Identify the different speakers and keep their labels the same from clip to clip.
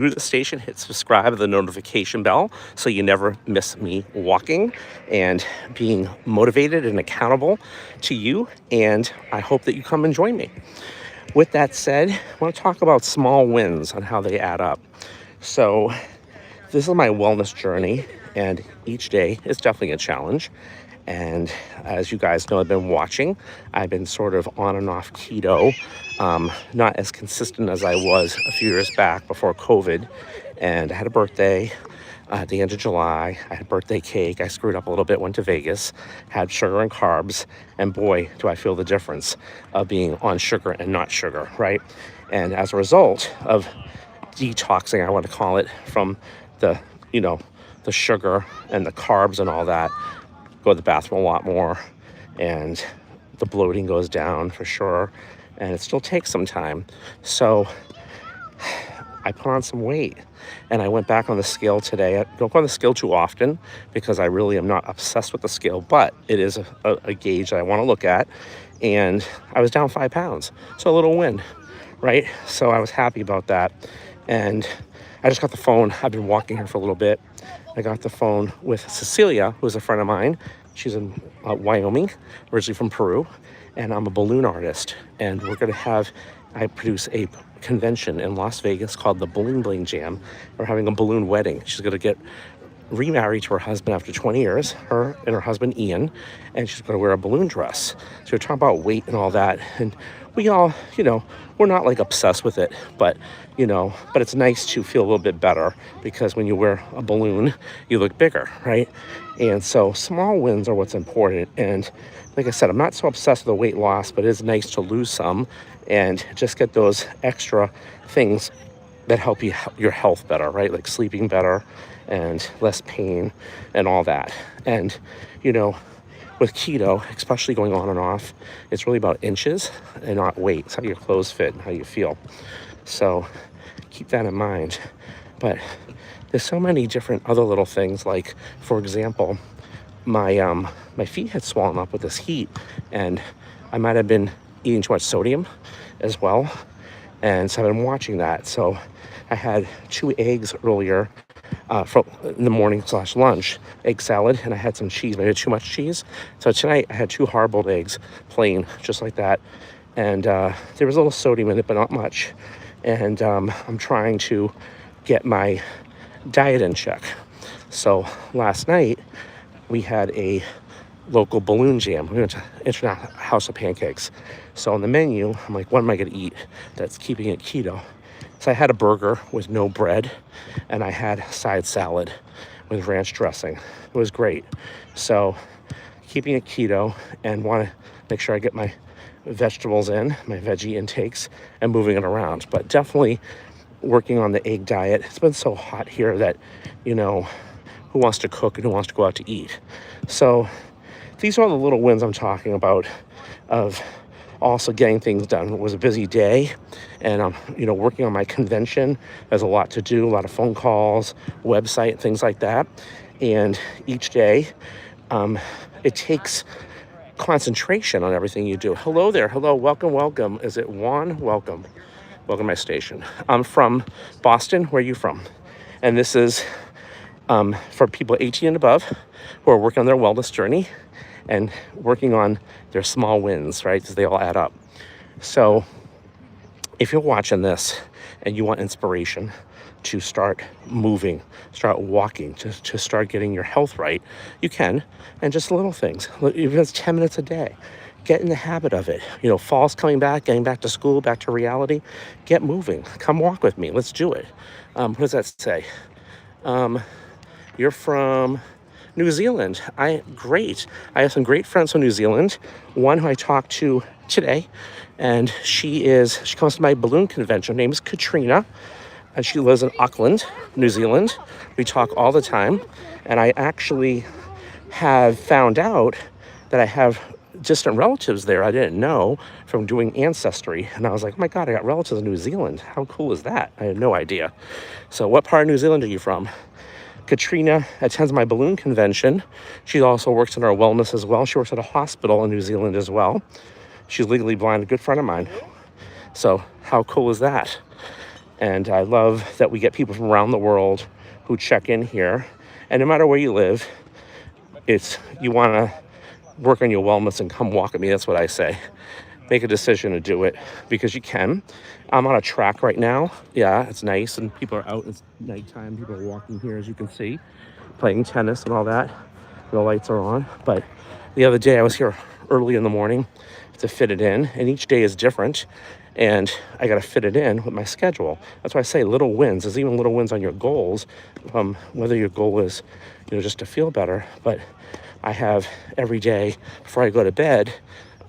Speaker 1: to the station, hit subscribe, the notification bell, so you never miss me walking and being motivated and accountable to you. And I hope that you come and join me. With that said, I want to talk about small wins and how they add up. So this is my wellness journey, and each day is definitely a challenge. And as you guys know, I've been watching. I've been sort of on and off keto, not as consistent as I was a few years back before COVID. And I had a birthday at the end of July. I had birthday cake. I screwed up a little bit, went to Vegas, had sugar and carbs. And boy, do I feel the difference of being on sugar and not sugar, right? And as a result of detoxing, I want to call it, from the, the sugar and the carbs and all that, go to the bathroom a lot more, and the bloating goes down for sure, and it still takes some time. So I put on some weight, and I went back on the scale today. I don't go on the scale too often because I really am not obsessed with the scale, but it is a gauge that I want to look at, and I was down 5 pounds, so a little win, right? So I was happy about that. And I just got the phone. I've been walking here for a little bit. I got the phone with Cecilia, who's a friend of mine. She's in Wyoming, originally from Peru, and I'm a balloon artist. And I produce a convention in Las Vegas called the Bling Bling Jam. We're having a balloon wedding. She's going to get remarried to her husband after 20 years, her and her husband Ian, and she's going to wear a balloon dress. So we're talking about weight and all that, and we all, we're not like obsessed with it, but it's nice to feel a little bit better, because when you wear a balloon, you look bigger, right? And so small wins are what's important. And like I said, I'm not so obsessed with the weight loss, but it is nice to lose some and just get those extra things that help your health better, right? Like sleeping better and less pain and all that. And, with keto, especially going on and off, it's really about inches and not weight. It's how your clothes fit and how you feel. So keep that in mind. But there's so many different other little things. Like, for example, my feet had swollen up with this heat, and I might have been eating too much sodium as well. And so I've been watching that. So I had 2 eggs earlier in the morning / lunch, egg salad, and I had some cheese, maybe too much cheese. So tonight I had 2 hard-boiled eggs, plain, just like that. And there was a little sodium in it, but not much. And I'm trying to get my diet in check. So last night we had a local balloon jam. We went to International House of Pancakes. So on the menu, I'm like, what am I going to eat that's keeping it keto? So I had a burger with no bread, and I had a side salad with ranch dressing. It was great. So keeping it keto, and want to make sure I get my vegetables in, my veggie intakes, and moving it around. But definitely working on the egg diet. It's been so hot here that, who wants to cook and who wants to go out to eat? So these are all the little wins I'm talking about, of also getting things done. It was a busy day, and I'm, working on my convention. There's a lot to do, a lot of phone calls, website, things like that. And each day, it takes concentration on everything you do. Hello there. Hello. Welcome. Is it Juan? Welcome to my station. I'm from Boston. Where are you from? And this is for people 18 and above who are working on their wellness journey and working on their small wins, right? Because they all add up. So if you're watching this and you want inspiration to start moving, start walking, to start getting your health right, you can. And just little things, even if it's 10 minutes a day, get in the habit of it. Fall's coming back, getting back to school, back to reality. Get moving. Come walk with me. Let's do it. What does that say? You're from New Zealand. Great. I have some great friends from New Zealand. One who I talked to today, and she comes to my balloon convention. Her name is Katrina, and she lives in Auckland, New Zealand. We talk all the time, and I actually have found out that I have distant relatives there I didn't know from doing Ancestry, and I was like, oh my God, I got relatives in New Zealand. How cool is that? I had no idea. So what part of New Zealand are you from? Katrina attends my balloon convention. She also works in our wellness as well. She works at a hospital in New Zealand as well. She's legally blind, a good friend of mine. So how cool is that? And I love that we get people from around the world who check in here. And no matter where you live, it's you want to work on your wellness and come walk with me. That's what I say. Make a decision to do it because you can. I'm on a track right now. Yeah, it's nice. And people are out. It's nighttime. People are walking here, as you can see, playing tennis and all that. The lights are on. But the other day I was here early in the morning to fit it in. And each day is different. And I got to fit it in with my schedule. That's why I say little wins. There's even little wins on your goals, whether your goal is, just to feel better. But I have every day before I go to bed,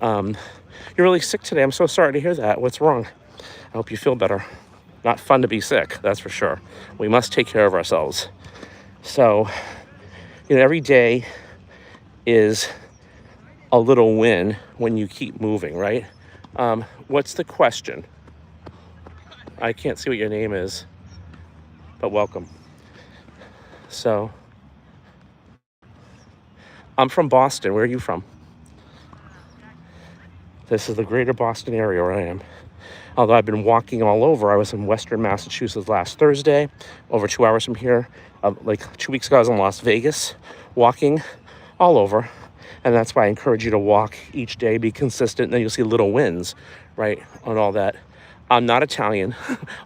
Speaker 1: you're really sick today. I'm so sorry to hear that. What's wrong? I hope you feel better. Not fun to be sick, that's for sure. We must take care of ourselves. So, every day is a little win when you keep moving, right? What's the question? I can't see what your name is, but welcome. So, I'm from Boston. Where are you from? This is the greater Boston area where I am. Although I've been walking all over. I was in Western Massachusetts last Thursday, over 2 hours from here. Like 2 weeks ago, I was in Las Vegas, walking all over. And that's why I encourage you to walk each day, be consistent, and then you'll see little wins, right, on all that. I'm not Italian,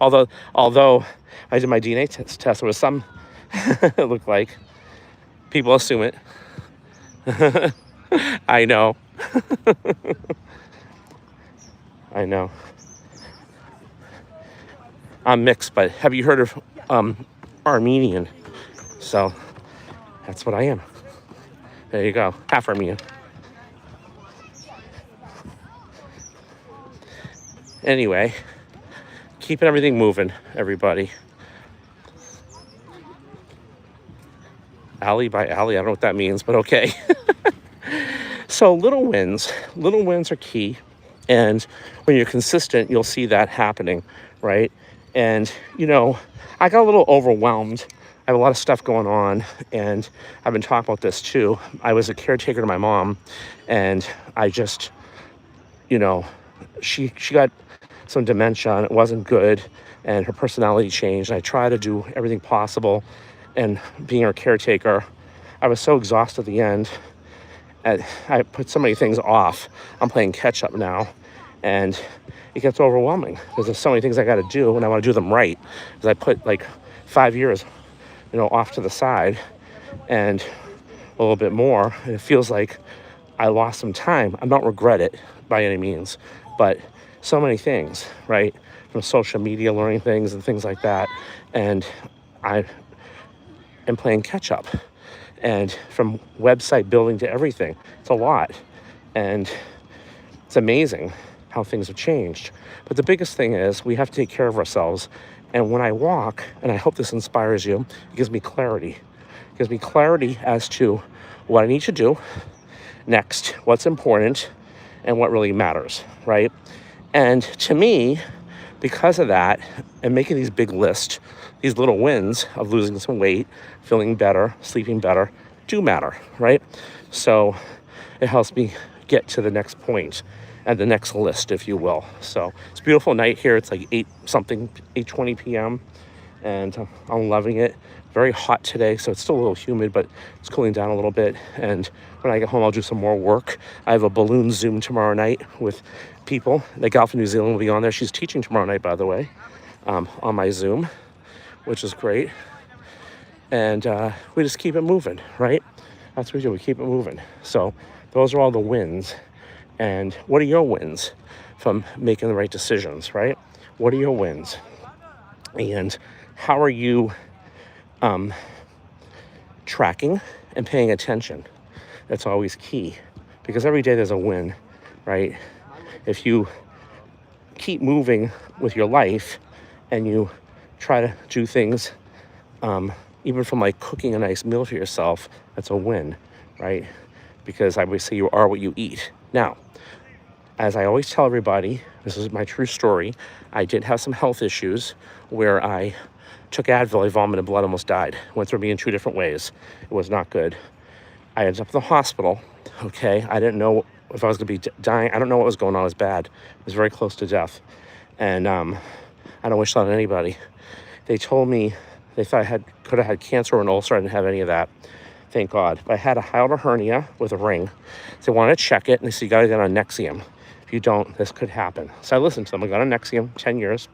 Speaker 1: although I did my DNA test. There was some, it looked like. People assume it. I know. I know. I'm mixed, but have you heard of Armenian? So that's what I am. There you go, half Armenian. Anyway, keeping everything moving, everybody. Alley by alley, I don't know what that means, but okay. So little wins are key. And when you're consistent, you'll see that happening, right? And, I got a little overwhelmed. I have a lot of stuff going on, and I've been talking about this too. I was a caretaker to my mom, and I just, she got some dementia, and it wasn't good, and her personality changed. And I tried to do everything possible, and being her caretaker, I was so exhausted at the end. I put so many things off. I'm playing catch up now, and it gets overwhelming because there's so many things I got to do, and I want to do them right. Because I put like 5 years, off to the side, and a little bit more, and it feels like I lost some time. I don't regret it by any means, but so many things, right? From social media, learning things and things like that, and I am playing catch up. And from website building to everything, it's a lot. And it's amazing how things have changed. But the biggest thing is we have to take care of ourselves. And when I walk, and I hope this inspires you, it gives me clarity. It gives me clarity as to what I need to do next, what's important, and what really matters, right? And to me, because of that, and making these big lists, these little wins of losing some weight, feeling better, sleeping better, do matter, right? So it helps me get to the next point and the next list, if you will. So it's a beautiful night here. It's like 8:20 p.m. and I'm loving it. Very hot today, so it's still a little humid, but it's cooling down a little bit. And when I get home, I'll do some more work. I have a balloon Zoom tomorrow night with people. The gal from New Zealand will be on there. She's teaching tomorrow night, by the way, on my Zoom, which is great. And we just keep it moving, right? That's what we do. We keep it moving. So those are all the wins. And what are your wins from making the right decisions, right? What are your wins? And how are you tracking and paying attention? That's always key, because every day there's a win, right? If you keep moving with your life and you try to do things, even from like cooking a nice meal for yourself, that's a win, right? Because I always say you are what you eat. Now, as I always tell everybody, this is my true story. I did have some health issues where I took Advil, I vomited blood, almost died. Went through me in 2 different ways. It was not good. I ended up in the hospital, okay? I didn't know if I was gonna be dying. I don't know what was going on. It was bad. It was very close to death. And I don't wish that on anybody. They told me they thought I could have had cancer or an ulcer. I didn't have any of that. Thank God. But I had a hiatal hernia with a ring. So they wanted to check it, and they said, you got to get on Nexium. If you don't, this could happen. So I listened to them. I got on Nexium, 10 years.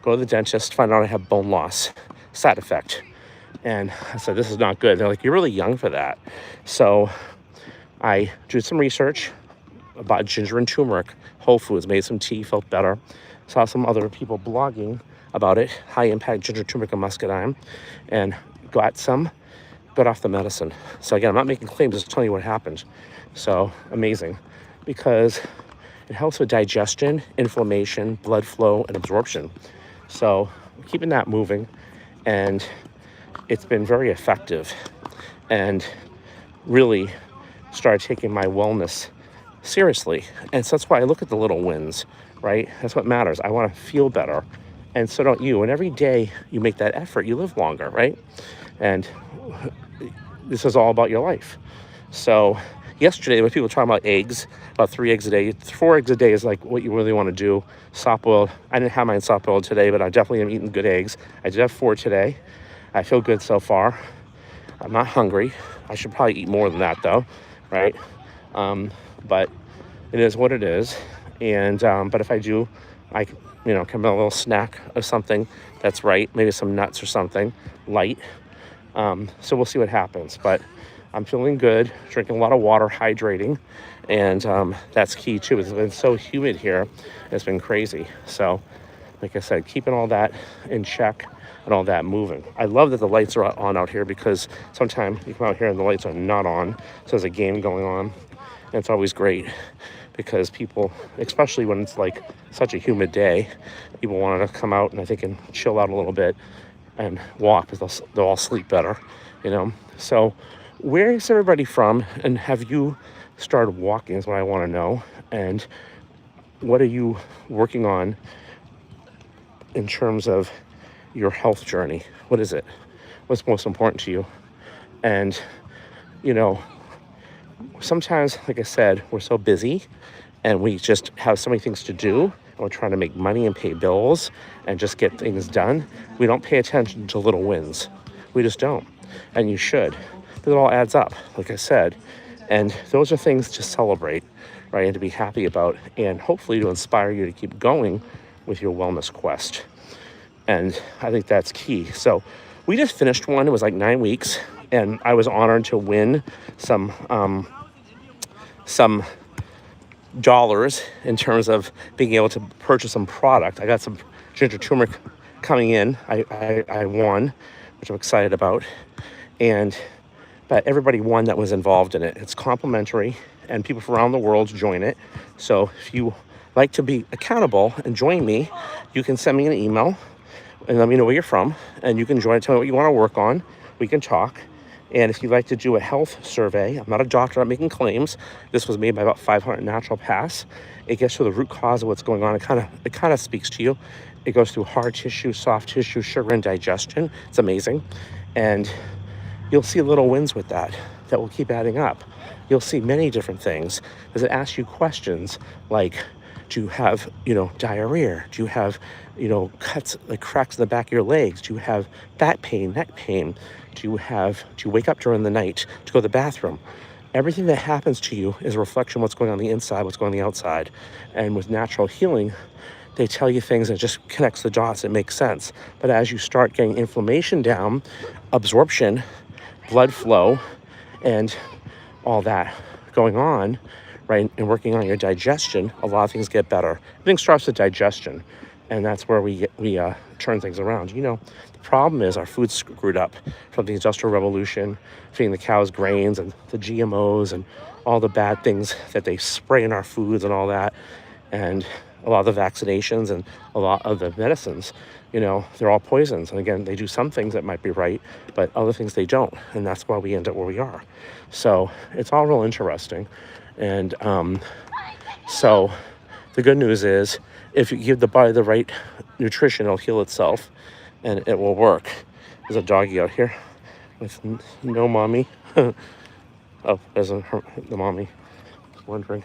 Speaker 1: Go to the dentist, find out I have bone loss, side effect. And I said, this is not good. They're like, you're really young for that. So I did some research about ginger and turmeric, Whole Foods, made some tea, felt better. Saw some other people blogging about it, high impact ginger, turmeric, and muscadine, and got off the medicine. So again, I'm not making claims, just telling you what happened. So amazing, because it helps with digestion, inflammation, blood flow, and absorption. So keeping that moving, and it's been very effective, and really started taking my wellness seriously. And so that's why I look at the little wins, right? That's what matters. I want to feel better, and so don't you. And every day you make that effort, you live longer, right? And this is all about your life. So yesterday, when people were talking about eggs, about 3 eggs a day, 4 eggs a day is like what you really want to do. Soft boiled. I didn't have mine soft boiled today, but I definitely am eating good eggs. I did have 4 today. I feel good so far. I'm not hungry. I should probably eat more than that though, right? But it is what it is. And but if I do, I can have a little snack of something that's right, maybe some nuts or something light. So we'll see what happens. But I'm feeling good, drinking a lot of water, hydrating, and that's key too. It's been so humid here, it's been crazy. So, like I said, keeping all that in check and all that moving. I love that the lights are on out here, because sometimes you come out here and the lights are not on, so there's a game going on, and it's always great because people, especially when it's like such a humid day, people want to come out and I think and chill out a little bit and walk, because they'll all sleep better, So where is everybody from, and have you started walking is what I want to know. And what are you working on in terms of your health journey? What is it? What's most important to you? And sometimes, like I said, we're so busy and we just have so many things to do, and we're trying to make money and pay bills and just get things done. We don't pay attention to little wins. We just don't. And you should. But it all adds up, like I said. And those are things to celebrate, right? And to be happy about, and hopefully to inspire you to keep going with your wellness quest. And I think that's key. So we just finished one. It was like 9 weeks, and I was honored to win some dollars in terms of being able to purchase some product. I got some ginger turmeric coming in. I won, which I'm excited about. But everybody won that was involved in it. It's complimentary, and people from around the world join it. So if you like to be accountable and join me, you can send me an email and let me know where you're from, and you can join. Tell me what you want to work on. We can talk. And if you'd like to do a health survey, I'm not a doctor, I'm making claims. This was made by about 500 naturopaths. It gets to the root cause of what's going on. It kind of speaks to you. It goes through hard tissue, soft tissue, sugar, and digestion. It's amazing. And you'll see little wins with that will keep adding up. You'll see many different things, because it asks you questions like, do you have, diarrhea? Do you have, cuts, like cracks in the back of your legs? Do you have back pain, neck pain? Do you wake up during the night to go to the bathroom? Everything that happens to you is a reflection of what's going on the inside, what's going on the outside. And with natural healing, they tell you things and it just connects the dots. It makes sense. But as you start getting inflammation down, absorption, blood flow, and all that going on, right, and working on your digestion, a lot of things get better. Everything starts with digestion, and that's where we turn things around. The problem is our food's screwed up from the Industrial Revolution, feeding the cows grains and the GMOs and all the bad things that they spray in our foods and all that, and a lot of the vaccinations and a lot of the medicines, they're all poisons. And again, they do some things that might be right, but other things they don't. And that's why we end up where we are. So it's all real interesting. And so the good news is, if you give the body the right nutrition, it'll heal itself and it will work. There's a doggy out here with no mommy. Oh, there's the mommy. Just wondering.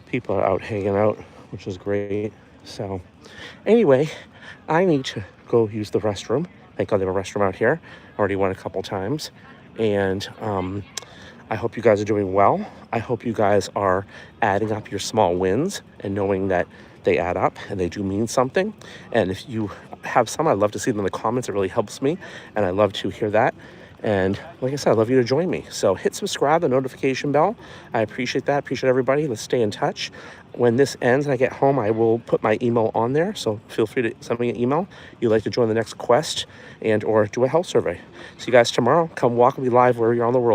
Speaker 1: People are out hanging out, which is great. So anyway, I need to go use the restroom. Thank God they have a restroom out here. Already went a couple times. And I hope you guys are doing well. I hope you guys are adding up your small wins and knowing that they add up and they do mean something. And if you have some, I'd love to see them in the comments. It really helps me. And I love to hear that. And like I said, I'd love you to join me. So hit subscribe, the notification bell. I appreciate that. Appreciate everybody. Let's stay in touch. When this ends and I get home, I will put my email on there. So feel free to send me an email. You'd like to join the next quest and or do a health survey. See you guys tomorrow. Come walk with me live wherever you're on the world.